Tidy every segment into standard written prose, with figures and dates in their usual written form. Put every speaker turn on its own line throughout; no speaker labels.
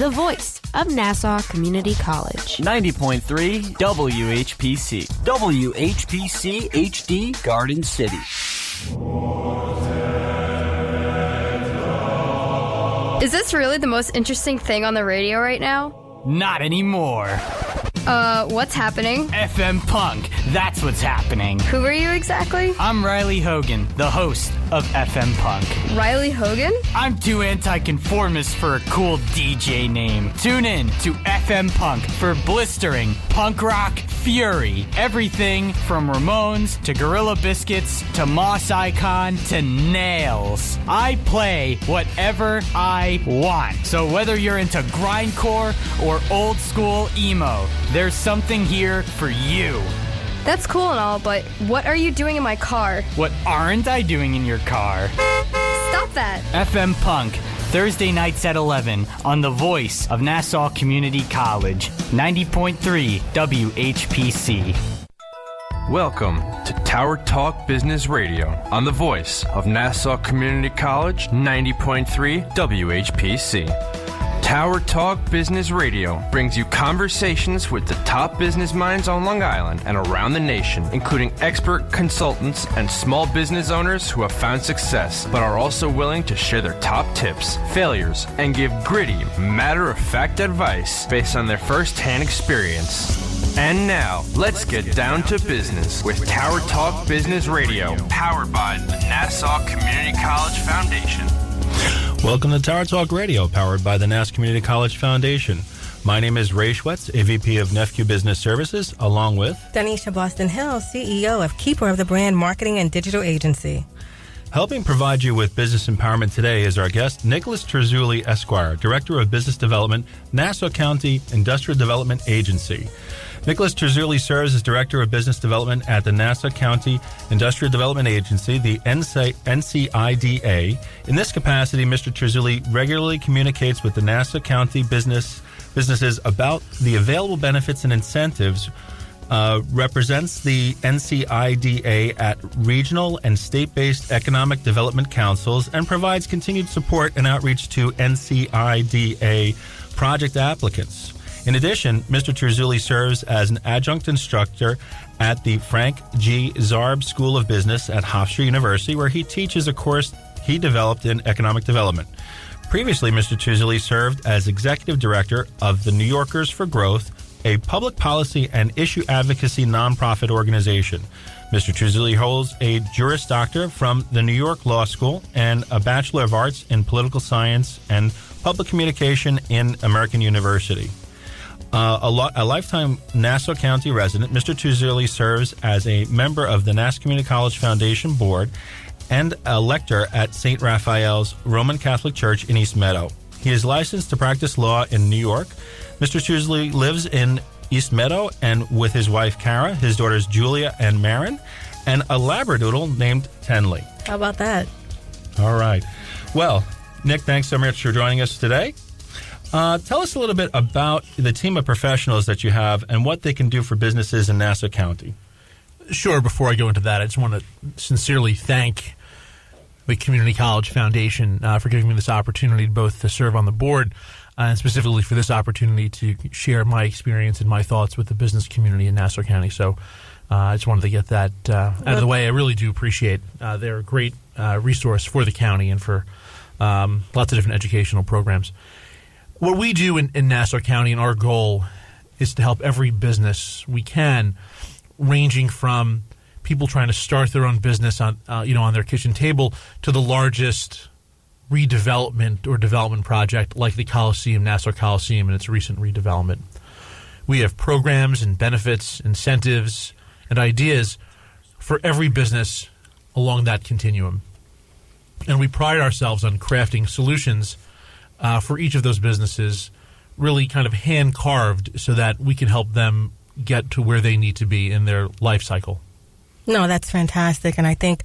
the voice of Nassau Community College.
90.3 WHPC.
WHPC HD Garden City.
Is this really the most interesting thing on the radio right now?
Not anymore.
What's happening?
FM Punk, that's what's happening.
Who are you exactly?
I'm Riley Hogan, the host of FM Punk.
Riley Hogan?
I'm too anti-conformist for a cool DJ name. Tune in to FM Punk for blistering punk rock fury. Everything from Ramones to Gorilla Biscuits to Moss Icon to Nails. I play whatever I want. So whether you're into grindcore or old school emo, there's something here for you.
That's cool and all, but what are you doing in my car?
What aren't I doing in your car?
Stop that!
FM Punk, Thursday nights at 11 on the voice of Nassau Community College, 90.3 WHPC.
Welcome to Tower Talk Business Radio on the voice of Nassau Community College, 90.3 WHPC. Tower Talk Business Radio brings you conversations with the top business minds on Long Island and around the nation, including expert consultants and small business owners who have found success, but are also willing to share their top tips, failures, and give gritty, matter-of-fact advice based on their first-hand experience. And now, let's get down to business with Tower Talk Business Radio, powered by the Nassau Community College Foundation.
Welcome to Tower Talk Radio, powered by the Nassau Community College Foundation. My name is Ray Schwetz, AVP of NEFCU Business Services, along with
Donyshia Boston Hill, CEO of Keeper of the Brand Marketing and Digital Agency.
Helping provide you with business empowerment today is our guest, Nicholas Terzulli, Esquire, Director of Business Development, Nassau County Industrial Development Agency. Nicholas Terzulli serves as Director of Business Development at the Nassau County Industrial Development Agency, the NCIDA. In this capacity, Mr. Terzulli regularly communicates with the Nassau County businesses about the available benefits and incentives, represents the NCIDA at regional and state-based economic development councils, and provides continued support and outreach to NCIDA project applicants. In addition, Mr. Terzulli serves as an adjunct instructor at the Frank G. Zarb School of Business at Hofstra University, where he teaches a course he developed in economic development. Previously, Mr. Terzulli served as executive director of the New Yorkers for Growth, a public policy and issue advocacy nonprofit organization. Mr. Terzulli holds a Juris Doctor from the New York Law School and a Bachelor of Arts in Political Science and Public Communication in American University. A lifetime Nassau County resident, Mr. Terzulli serves as a member of the Nassau Community College Foundation Board and a lector at St. Raphael's Roman Catholic Church in East Meadow. He is licensed to practice law in New York. Mr. Terzulli lives in East Meadow and with his wife, Kara, his daughters, Julia and Marin, and a Labradoodle named Tenley.
How about that?
All right. Well, Nick, thanks so much for joining us today. Tell us a little bit about the team of professionals that you have and what they can do for businesses in Nassau County.
Sure. Before I go into that, I just want to sincerely thank the Community College Foundation for giving me this opportunity both to serve on the board and specifically for this opportunity to share my experience and my thoughts with the business community in Nassau County. So I just wanted to get that out of the way. I really do appreciate they're a great resource for the county and for lots of different educational programs. What we do in Nassau County, and our goal is to help every business we can, ranging from people trying to start their own business on their kitchen table to the largest redevelopment or development project like the Coliseum, Nassau Coliseum, and its recent redevelopment. We have programs and benefits, incentives, and ideas for every business along that continuum. And we pride ourselves on crafting solutions for each of those businesses, really kind of hand-carved so that we can help them get to where they need to be in their life cycle.
No, that's fantastic. And I think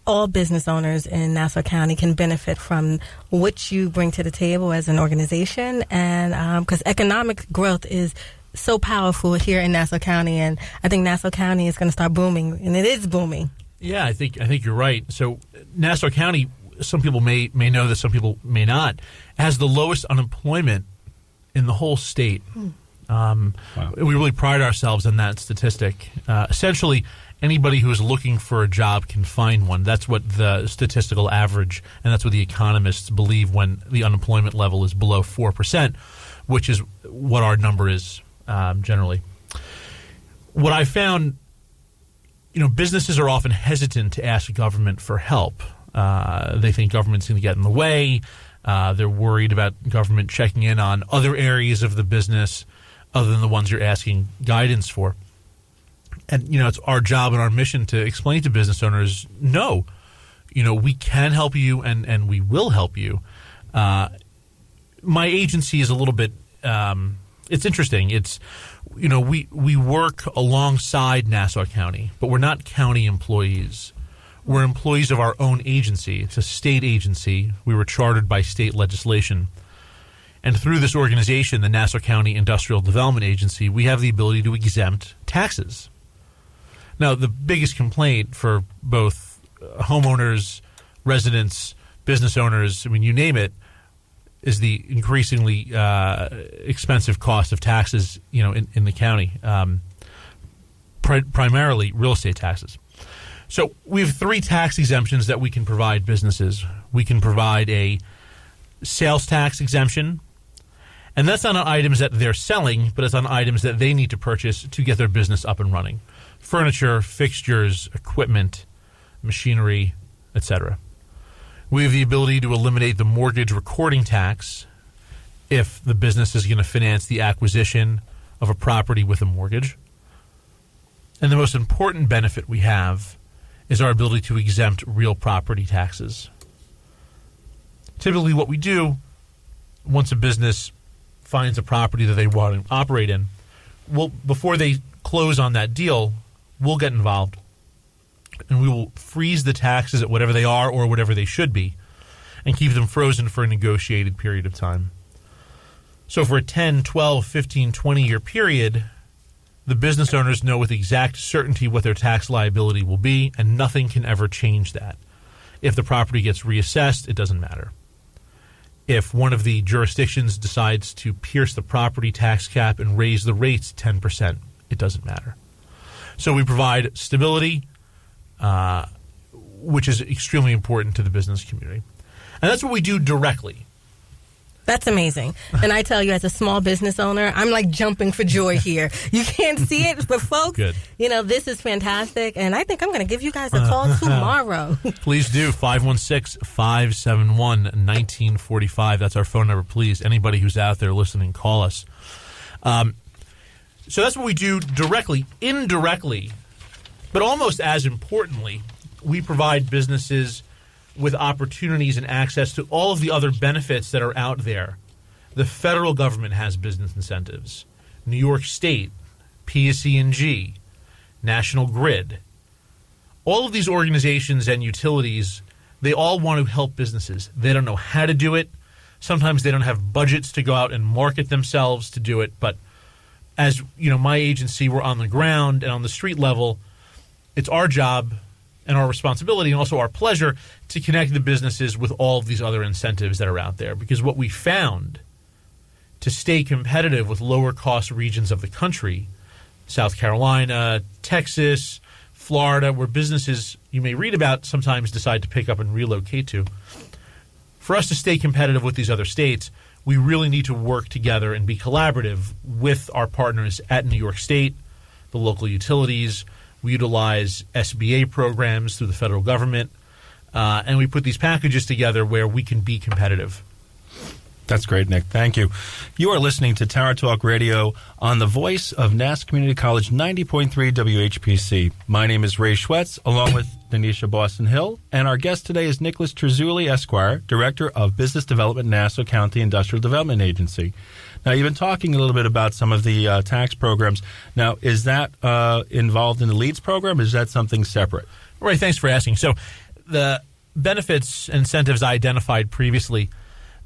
all business owners in Nassau County can benefit from what you bring to the table as an organization. And because economic growth is so powerful here in Nassau County, and I think Nassau County is going to start booming, and it is booming.
Yeah, I think you're right. So Nassau County, some people may know this, some people may not, has the lowest unemployment in the whole state.
Wow.
We really pride ourselves in that statistic. Essentially, anybody who is looking for a job can find one. That's what the statistical average, and that's what the economists believe when the unemployment level is below 4%, which is what our number is generally. What I found, businesses are often hesitant to ask government for help. They think government's going to get in the way. They're worried about government checking in on other areas of the business other than the ones you're asking guidance for. And, it's our job and our mission to explain to business owners, no, we can help you and we will help you. My agency is a little bit, it's interesting. It's, we work alongside Nassau County, but we're not county employees. We're employees of our own agency. It's a state agency. We were chartered by state legislation. And through this organization, the Nassau County Industrial Development Agency, we have the ability to exempt taxes. Now, the biggest complaint for both homeowners, residents, business owners, you name it, is the increasingly expensive cost of taxes, in the county, primarily real estate taxes. So we have 3 tax exemptions that we can provide businesses. We can provide a sales tax exemption, and that's not on items that they're selling, but it's on items that they need to purchase to get their business up and running. Furniture, fixtures, equipment, machinery, etc. We have the ability to eliminate the mortgage recording tax if the business is going to finance the acquisition of a property with a mortgage. And the most important benefit we have is our ability to exempt real property taxes. Typically what we do, once a business finds a property that they want to operate in, before they close on that deal, we'll get involved. And we will freeze the taxes at whatever they are or whatever they should be and keep them frozen for a negotiated period of time. So for a 10, 12, 15, 20-year period, the business owners know with exact certainty what their tax liability will be, and nothing can ever change that. If the property gets reassessed, it doesn't matter. If one of the jurisdictions decides to pierce the property tax cap and raise the rates 10%, it doesn't matter. So we provide stability, which is extremely important to the business community. And that's what we do directly.
That's amazing. And I tell you, as a small business owner, I'm like jumping for joy here. You can't see it, but folks,
Good.
This is fantastic. And I think I'm going to give you guys a call tomorrow.
Please do. 516-571-1945. That's our phone number. Please, anybody who's out there listening, call us. So that's what we do directly. Indirectly, but almost as importantly, we provide businesses with opportunities and access to all of the other benefits that are out there. The federal government has business incentives. New York State, PSE&G, National Grid. All of these organizations and utilities, they all want to help businesses. They don't know how to do it. Sometimes they don't have budgets to go out and market themselves to do it. But as my agency, we're on the ground and on the street level. It's our job and our responsibility and also our pleasure to connect the businesses with all of these other incentives that are out there. Because what we found to stay competitive with lower cost regions of the country, South Carolina, Texas, Florida, where businesses you may read about sometimes decide to pick up and relocate to. For us to stay competitive with these other states, we really need to work together and be collaborative with our partners at New York State, the local utilities. We utilize SBA programs through the federal government, and we put these packages together where we can be competitive.
That's great, Nick. Thank you. You are listening to Tower Talk Radio on the voice of Nassau Community College 90.3 WHPC. My name is Ray Schwetz, along with Donyshia Boston Hill, and our guest today is Nicholas Terzulli, Esquire, Director of Business Development, Nassau County Industrial Development Agency. Now, you've been talking a little bit about some of the tax programs. Now, is that involved in the LEADS program, or is that something separate?
Right, thanks for asking. So the benefits and incentives I identified previously,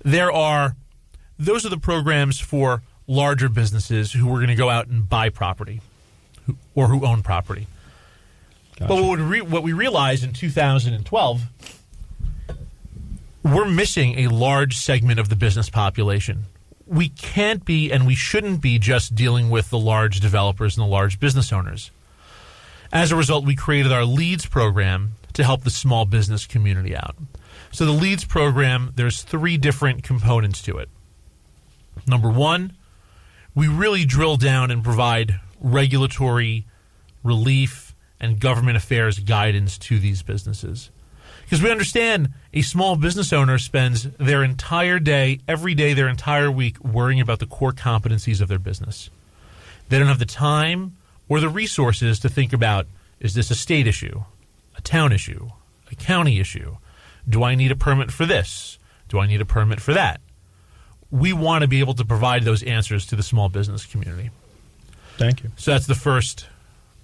those are the programs for larger businesses who are going to go out and buy property or who own property. Gotcha. But what we realized in 2012 we're missing a large segment of the business population. We can't be and we shouldn't be just dealing with the large developers and the large business owners. As a result, we created our LEADS program to help the small business community out. So the LEADS program, there's 3 different components to it. Number 1, we really drill down and provide regulatory relief and government affairs guidance to these businesses. Because we understand a small business owner spends their entire day, every day, their entire week worrying about the core competencies of their business. They don't have the time or the resources to think about, is this a state issue, a town issue, a county issue? Do I need a permit for this? Do I need a permit for that? We want to be able to provide those answers to the small business community.
Thank you.
So that's the first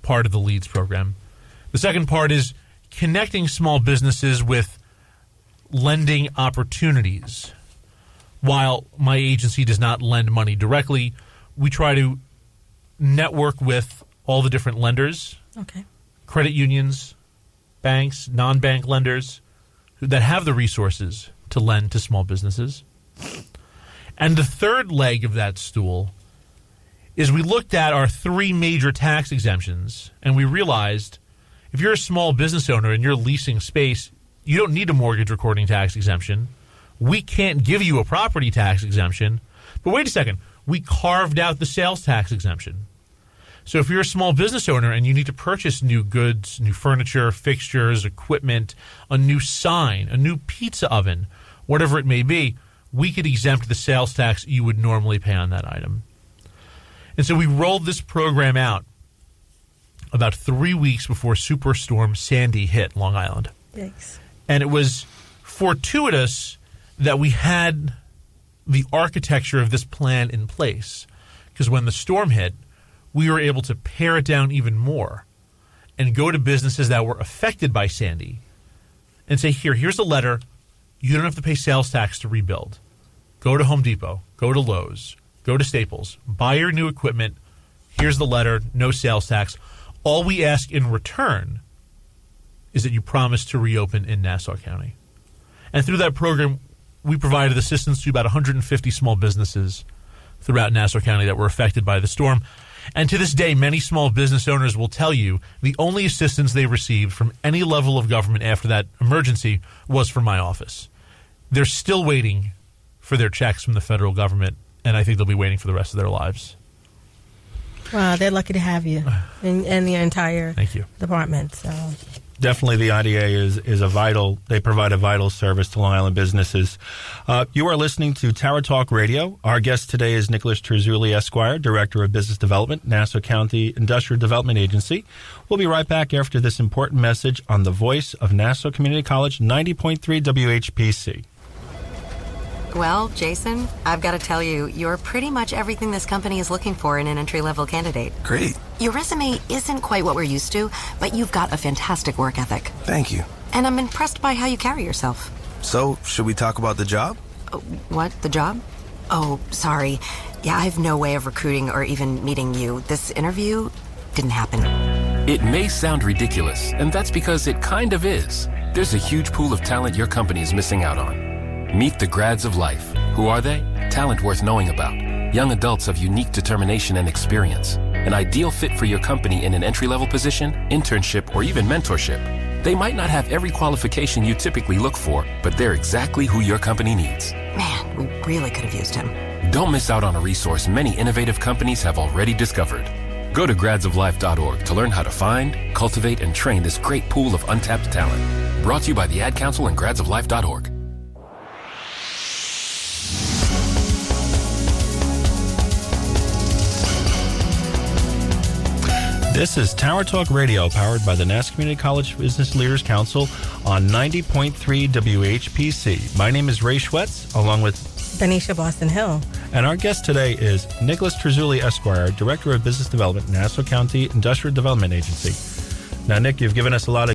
part of the LEADS program. The second part is connecting small businesses with lending opportunities. While my agency does not lend money directly, we try to network with all the different lenders, credit unions, banks, non-bank lenders that have the resources to lend to small businesses. And the third leg of that stool is we looked at our 3 major tax exemptions, and we realized if you're a small business owner and you're leasing space, you don't need a mortgage recording tax exemption. We can't give you a property tax exemption. But wait a second, we carved out the sales tax exemption. So if you're a small business owner and you need to purchase new goods, new furniture, fixtures, equipment, a new sign, a new pizza oven, whatever it may be, we could exempt the sales tax you would normally pay on that item. And so we rolled this program out about 3 weeks before Superstorm Sandy hit Long Island.
Yikes.
And it was fortuitous that we had the architecture of this plan in place, because when the storm hit, we were able to pare it down even more and go to businesses that were affected by Sandy and say, here's a letter. You don't have to pay sales tax to rebuild. Go to Home Depot. Go to Lowe's. Go to Staples. Buy your new equipment. Here's the letter. No sales tax. All we ask in return is that you promise to reopen in Nassau County. And through that program, we provided assistance to about 150 small businesses throughout Nassau County that were affected by the storm. And to this day, many small business owners will tell you the only assistance they received from any level of government after that emergency was from my office. They're still waiting for their checks from the federal government, and I think they'll be waiting for the rest of their lives.
Wow, they're lucky to have you and the entire
Thank you.
department. So
Definitely the IDA is a vital, they provide a vital service to Long Island businesses. You are listening to Tower Talk Radio. Our guest today is Nicholas Terzulli, Esquire, Director of Business Development, Nassau County Industrial Development Agency. We'll be right back after this important message on the voice of Nassau Community College, 90.3 WHPC.
Well, Jason, I've got to tell you, you're pretty much everything this company is looking for in an entry-level candidate.
Great.
Your resume isn't quite what we're used to, but you've got a fantastic work ethic.
Thank you.
And I'm impressed by how you carry yourself.
So, should we talk about the job?
What? The job? Oh, sorry. Yeah, I have no way of recruiting or even meeting you. This interview didn't happen.
It may sound ridiculous, and that's because it kind of is. There's a huge pool of talent your company is missing out on. Meet the grads of life. Who are they? Talent worth knowing about. Young adults of unique determination and experience. An ideal fit for your company in an entry-level position, internship, or even mentorship. They might not have every qualification you typically look for, but they're exactly who your company needs.
Man, we really could have used him.
Don't miss out on a resource many innovative companies have already discovered. Go to gradsoflife.org to learn how to find, cultivate, and train this great pool of untapped talent. Brought to you by the Ad Council and gradsoflife.org.
This is Tower Talk Radio, powered by the Nassau Community College Business Leaders Council on 90.3 WHPC. My name is Ray Schwetz, along with
Donyshia Boston Hill.
And our guest today is Nicholas Terzulli, Esquire, Director of Business Development, Nassau County Industrial Development Agency. Now, Nick, you've given us a lot of